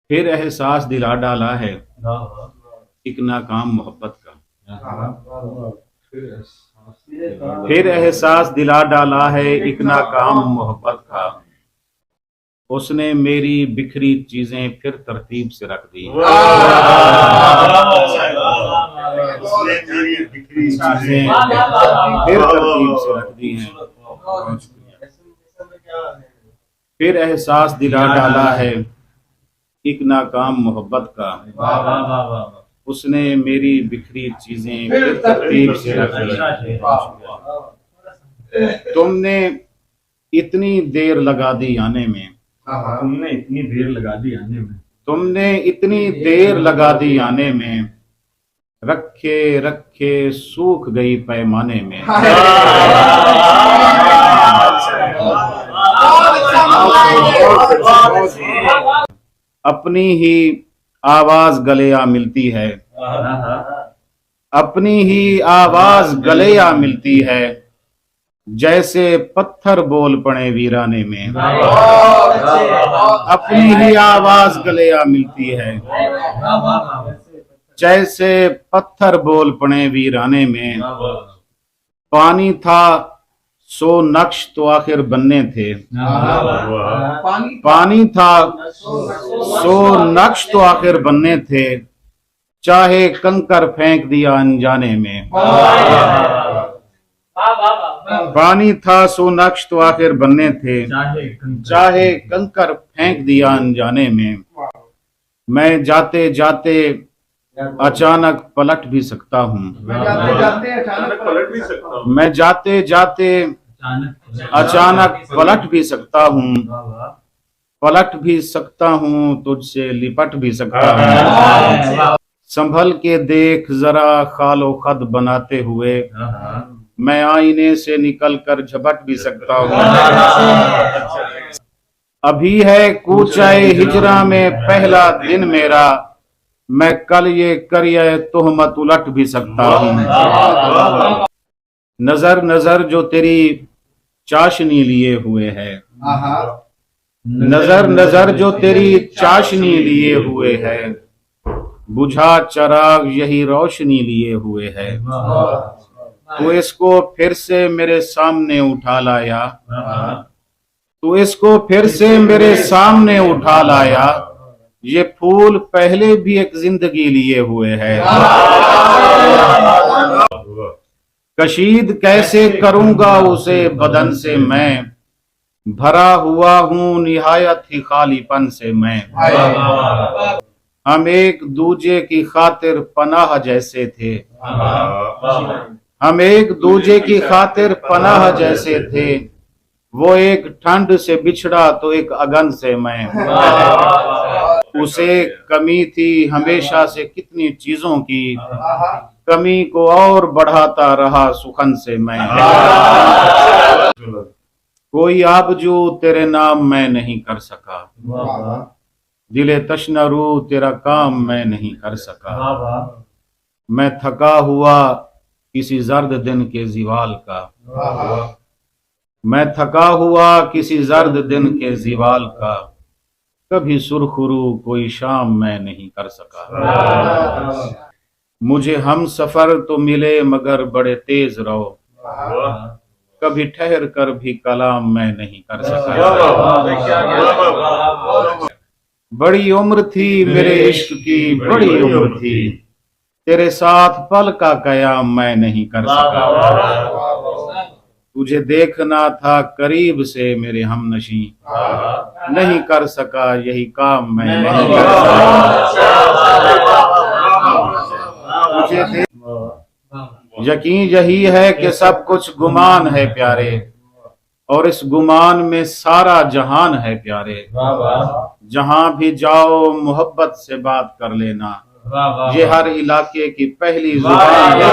پھر احساس دلا ڈالا ہے ایک ناکام محبت کا، پھر احساس دلا ڈالا ہے ایک ناکام محبت کا، اس نے میری بکھری چیزیں پھر ترتیب سے رکھ دی، چیزیں پھر ترتیب سے رکھ دی ہیں، پھر احساس دلا ڈالا ہے ایک ناکام محبت کا، اس نے میری بکھری چیزیں پھر ترتیب سے رکھ دی۔ تم نے اتنی دیر لگا دی آنے میں، تم نے اتنی دیر لگا دی آنے میں، تم نے اتنی دیر لگا دی آنے میں، رکھے رکھے سوکھ گئی پیمانے میں، اپنی ہی آواز گلے آ ملتی ہے، اپنی ہی آواز گلے آ ملتی ہے، جیسے پتھر بول پڑے ویرانے میں، اپنی ہی آواز گلے آ ملتی ہے، جیسے پتھر بول پڑے ویرانے میں، پانی تھا سو نقش تو آخر بننے تھے، پانی تھا سو نقش تو آخر بننے تھے، چاہے کنکر پھینک دیا انجانے میں، پانی تھا سو نقش تو آخر بننے تھے، چاہے کنکر پھینک دیا انجانے میں، میں جاتے جاتے اچانک پلٹ بھی سکتا ہوں، میں جاتے جاتے اچانک پلٹ بھی سکتا ہوں، پلٹ بھی سکتا ہوں، تجھ سے لپٹ بھی سکتا ہوں، سنبھل کے دیکھ ذرا خال و خد بناتے ہوئے، میں آئینے سے نکل کر جھپٹ بھی سکتا ہوں، ابھی ہے کوچہ ہجراں میں پہلا دن میرا، میں کل یہ کریہ تہمت الٹ بھی سکتا ہوں، نظر نظر جو تیری چاشنی لیے ہوئے ہے، نظر نظر جو تیری چاشنی لیے ہوئے ہے، بجھا چراغ یہی روشنی لیے ہوئے ہے، تو اس کو پھر سے میرے سامنے اٹھا لایا، تو اس کو پھر سے میرے سامنے اٹھا لایا، یہ پھول پہلے بھی ایک زندگی لیے ہوئے ہے، کشید کیسے کروں گا اسے بدن سے میں، بھرا ہوا ہوں نہایت ہی خالی پن سے میں، ہم ایک دوجے کی خاطر پناہ جیسے تھے، ہم ایک دوجے کی خاطر پناہ جیسے تھے، وہ ایک ٹھنڈ سے بچھڑا تو ایک اگن سے میں، اسے کمی تھی ہمیشہ سے کتنی چیزوں کی، کمی کو اور بڑھاتا رہا سخن سے میں، کوئی آبجو تیرے نام میں نہیں کر سکا، دل تشنہ رو تیرا کام میں نہیں کر سکا، میں تھکا ہوا کسی زرد دن کے زوال کا، میں تھکا ہوا کسی زرد دن کے زوال کا، کبھی سرخ رو کوئی شام میں نہیں کر سکا، مجھے ہم سفر تو ملے مگر بڑے تیز رو، کبھی ٹھہر کر بھی کلام میں نہیں کر سکا، بڑی عمر تھی میرے عشق کی بڑی عمر تھی، تیرے ساتھ پل کا قیام میں نہیں کر سکا، تجھے دیکھنا تھا قریب سے میرے ہم نشیں، نہیں کر سکا یہی کام میں نہیں کر سکا، یقین یہی ہے کہ سب کچھ گمان ہے پیارے، اور اس گمان میں سارا جہان ہے پیارے، جہاں بھی جاؤ محبت سے بات کر لینا، یہ ہر علاقے کی پہلی زبان ہے۔